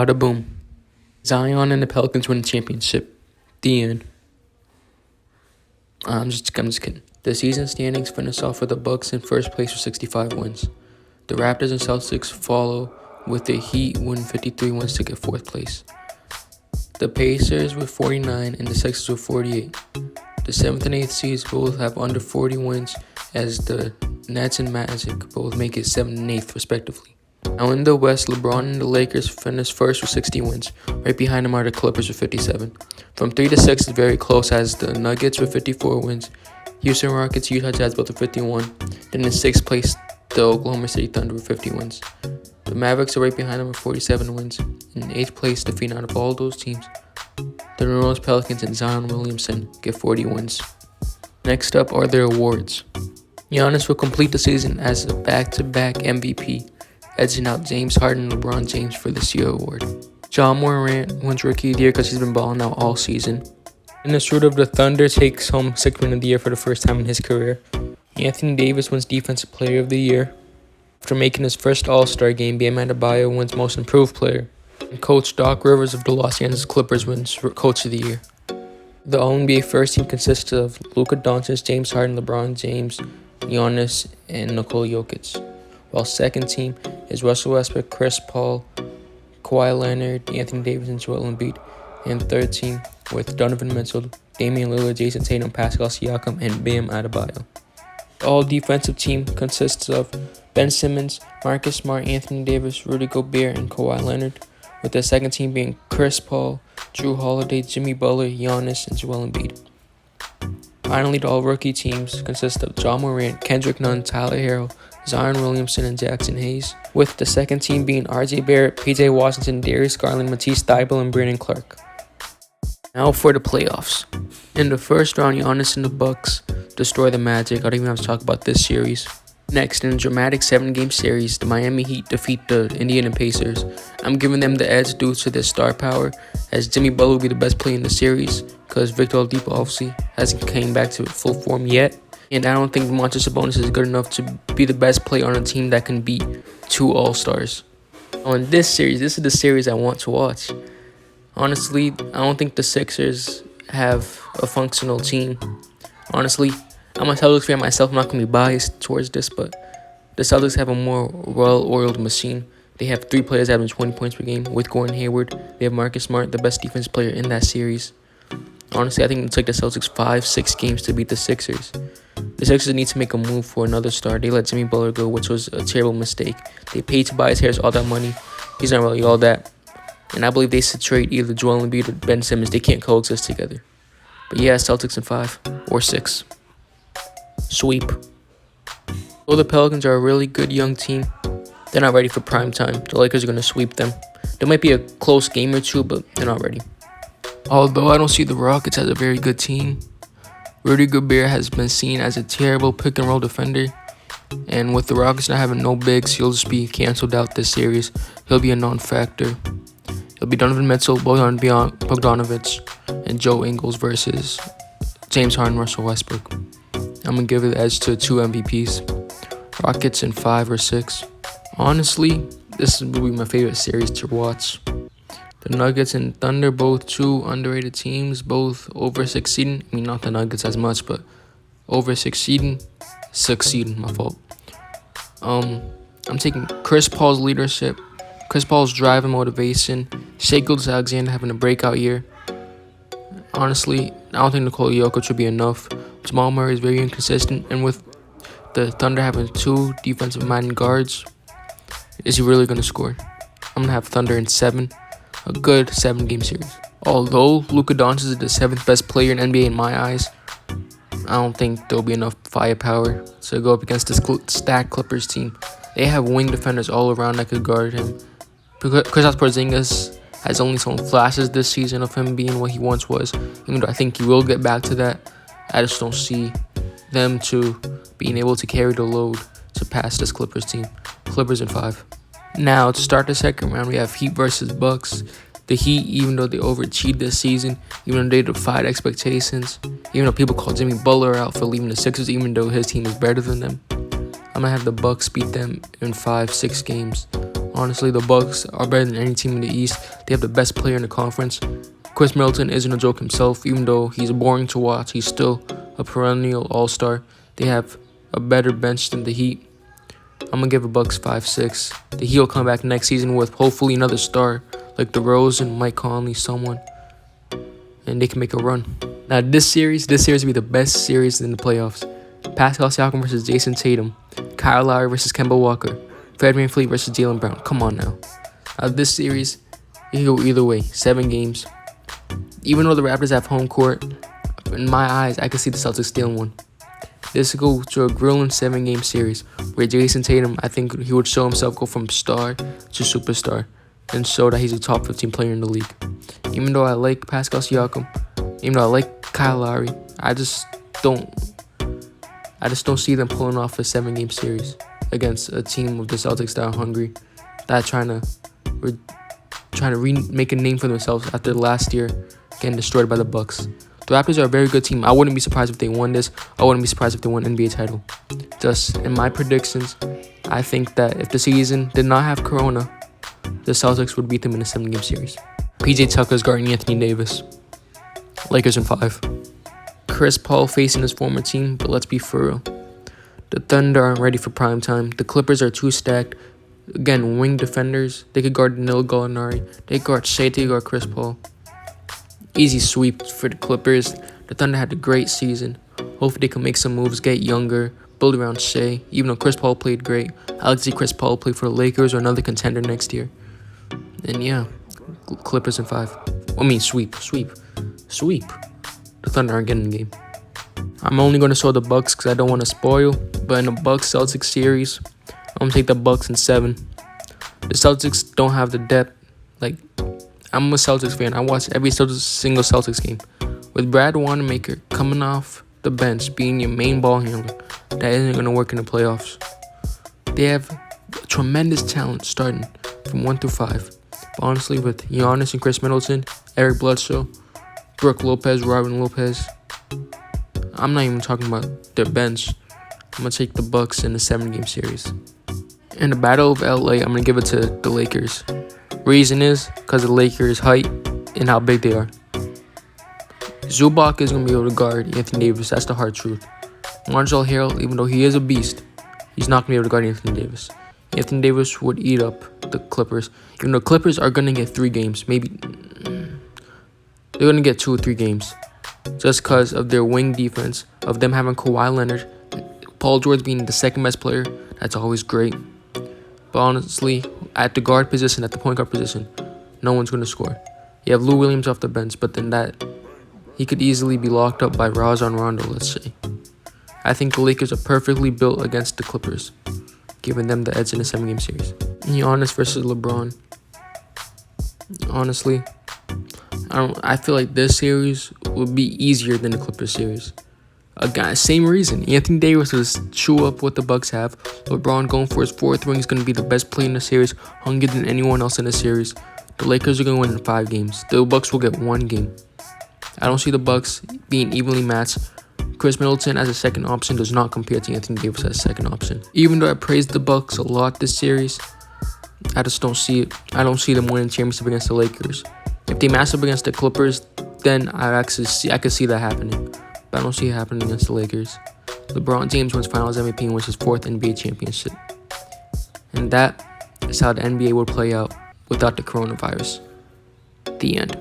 Bada boom. Zion and the Pelicans win the championship. The end. I'm just kidding. The season standings finish off with the Bucks in first place with 65 wins. The Raptors and Celtics follow with the Heat winning 53 wins to get fourth place. The Pacers with 49 and the Sixers with 48. The 7th and 8th seeds both have under 40 wins, as the Nets and Magic both make it 7th and 8th respectively. Now in the West, LeBron and the Lakers finish first with 60 wins. Right behind them are the Clippers with 57. From 3 to 6 is very close, as the Nuggets with 54 wins, Houston Rockets, Utah Jazz both with 51. Then in 6th place, the Oklahoma City Thunder with 50 wins. The Mavericks are right behind them with 47 wins. In 8th place, defeating out of all those teams, the New Orleans Pelicans and Zion Williamson get 40 wins. Next up are their awards. Giannis will complete the season as a back-to-back MVP, edging out James Harden and LeBron James for this year award. Ja Morant wins Rookie of the Year because he's been balling out all season. Minnesota of the Thunder takes home Sixth Man of the Year for the first time in his career. Anthony Davis wins Defensive Player of the Year. After making his first All-Star game, Bam Adebayo wins Most Improved Player. And Coach Doc Rivers of the Los Angeles Clippers wins Coach of the Year. The All-NBA first team consists of Luka Doncic, James Harden, LeBron James, Giannis, and Nikola Jokic. While second team is Russell Westbrook, Chris Paul, Kawhi Leonard, Anthony Davis, and Joel Embiid. And third team with Donovan Mitchell, Damian Lillard, Jason Tatum, Pascal Siakam, and Bam Adebayo. The all-defensive team consists of Ben Simmons, Marcus Smart, Anthony Davis, Rudy Gobert, and Kawhi Leonard, with the second team being Chris Paul, Jrue Holiday, Jimmy Butler, Giannis, and Joel Embiid. Finally, the all-rookie teams consist of Ja Morant, Kendrick Nunn, Tyler Herro, Zion Williamson, and Jackson Hayes, with the second team being RJ Barrett, PJ Washington, Darius Garland, Matisse Thybulle, and Brandon Clark. Now for the playoffs. In the first round, Giannis and the Bucks destroy the Magic. I don't even have to talk about this series. Next, in a dramatic 7-game series, the Miami Heat defeat the Indiana Pacers. I'm giving them the edge due to their star power, as Jimmy Butler will be the best player in the series, because Victor Oladipo obviously hasn't came back to full form yet. And I don't think Domantas Sabonis is good enough to be the best player on a team that can beat 2 All-Stars. On this series, this is the series I want to watch. Honestly, I don't think the Sixers have a functional team. Honestly, I'm a Celtics fan myself. I'm not going to be biased towards this, but the Celtics have a more well-oiled machine. They have 3 players averaging 20 points per game with Gordon Hayward. They have Marcus Smart, the best defense player in that series. Honestly, I think it took the Celtics 5-6 games to beat the Sixers. The Sixers need to make a move for another star. They let Jimmy Butler go, which was a terrible mistake. They paid Tobias Harris all that money. He's not really all that. And I believe they should trade either Joel Embiid or Ben Simmons. They can't coexist together. But yeah, Celtics in 5 or 6. Sweep. Though the Pelicans are a really good young team, they're not ready for prime time. The Lakers are going to sweep them. There might be a close game or two, but they're not ready. Although I don't see the Rockets as a very good team, Rudy Gobert has been seen as a terrible pick-and-roll defender. And with the Rockets not having no bigs, he'll just be canceled out this series. He'll be a non-factor. It'll be Donovan Mitchell, Bojan Bogdanovic, and Joe Ingles versus James Harden, Russell Westbrook. I'm going to give it the edge to 2 MVPs. Rockets in 5 or 6. Honestly, this will be my favorite series to watch. The Nuggets and Thunder, both 2 underrated teams, both over succeeding. I mean, not the Nuggets as much, but over succeeding, my fault. I'm taking Chris Paul's leadership, Chris Paul's drive and motivation, Shai Gilgeous-Alexander having a breakout year. Honestly, I don't think Nikola Jokic would be enough. Jamal Murray is very inconsistent, and with the Thunder having 2 defensive-minded guards, is he really going to score? I'm going to have Thunder in 7. A good 7-game series. Although Luka Doncic is the 7th best player in NBA in my eyes, I don't think there'll be enough firepower to go up against this stacked Clippers team. They have wing defenders all around that could guard him. Kristaps Porzingis has only shown flashes this season of him being what he once was. Even though I think he will get back to that, I just don't see them to being able to carry the load to pass this Clippers team. Clippers in 5. Now, to start the second round, we have Heat versus Bucks. The Heat, even though they overachieved this season, even though they defied expectations, even though people call Jimmy Butler out for leaving the Sixers, even though his team is better than them, I'm going to have the Bucks beat them in 5-6 games. Honestly, the Bucks are better than any team in the East. They have the best player in the conference. Chris Middleton isn't a joke himself. Even though he's boring to watch, he's still a perennial all-star. They have a better bench than the Heat. I'm going to give the Bucks 5-6. The Heat will come back next season with hopefully another star like DeRozan, Mike Conley, someone. And they can make a run. Now, this series will be the best series in the playoffs. Pascal Siakam versus Jason Tatum. Kyle Lowry versus Kemba Walker. Fred VanVleet versus Jaylen Brown. Come on now. This series, it can go either way. 7 games. Even though the Raptors have home court, in my eyes, I can see the Celtics stealing one. This could go to a grueling 7-game series where Jason Tatum, I think he would show himself go from star to superstar and show that he's a top 15 player in the league. Even though I like Pascal Siakam, even though I like Kyle Lowry, I just don't see them pulling off a 7-game series against a team of the Celtics that are hungry, that are trying to make a name for themselves after last year getting destroyed by the Bucks. The Raptors are a very good team. I wouldn't be surprised if they won this. I wouldn't be surprised if they won an NBA title. Just in my predictions, I think that if the season did not have Corona, the Celtics would beat them in a 7-game series. PJ Tucker's guarding Anthony Davis. Lakers in 5. Chris Paul facing his former team, but let's be for real. The Thunder aren't ready for prime time. The Clippers are too stacked. Again, wing defenders. They could guard Danilo Gallinari. They could guard Shea. They could guard Chris Paul. Easy sweep for the Clippers. The Thunder had a great season. Hopefully they can make some moves, get younger, build around Shea. Even though Chris Paul played great, I like to see Chris Paul play for the Lakers or another contender next year. And yeah, Clippers in 5. Sweep. The Thunder aren't getting the game. I'm only going to show the Bucks because I don't want to spoil. But in the Bucks-Celtics series, I'm going to take the Bucks in 7. The Celtics don't have the depth. I'm a Celtics fan. I watch every single Celtics game. With Brad Wanamaker coming off the bench, being your main ball handler, that isn't going to work in the playoffs. They have tremendous talent starting from 1 through 5. But honestly, with Giannis and Chris Middleton, Eric Bledsoe, Brook Lopez, Robin Lopez, I'm not even talking about their bench. I'm going to take the Bucks in the 7-game series. In the Battle of LA, I'm going to give it to the Lakers. Reason is because of the Lakers' height and how big they are. Zubac is going to be able to guard Anthony Davis. That's the hard truth. Montrezl Harrell, even though he is a beast, he's not going to be able to guard Anthony Davis. Anthony Davis would eat up the Clippers. Even though Clippers are going to get 3 games. Maybe they're going to get 2 or 3 games. Just because of their wing defense, of them having Kawhi Leonard, Paul George being the second best player. That's always great. But honestly, at the guard position, at the point guard position, no one's going to score. You have Lou Williams off the bench, but then he could easily be locked up by Rajon Rondo, let's say. I think the Lakers are perfectly built against the Clippers, giving them the edge in a 7-game series. Giannis versus LeBron. Honestly, I feel like this series would be easier than the Clippers series. Again, same reason. Anthony Davis will chew up what the Bucks have. LeBron going for his 4th ring is going to be the best player in the series, hungrier than anyone else in the series. The Lakers are going to win in 5 games. The Bucks will get 1 game. I don't see the Bucks being evenly matched. Chris Middleton as a second option does not compare to Anthony Davis as a second option. Even though I praised the Bucks a lot this series, I just don't see it. I don't see them winning championship against the Lakers. If they match up against the Clippers, then I could see that happening. But I don't see it happening against the Lakers. LeBron James wins Finals MVP and wins his 4th NBA championship. And that is how the NBA would play out without the coronavirus. The end.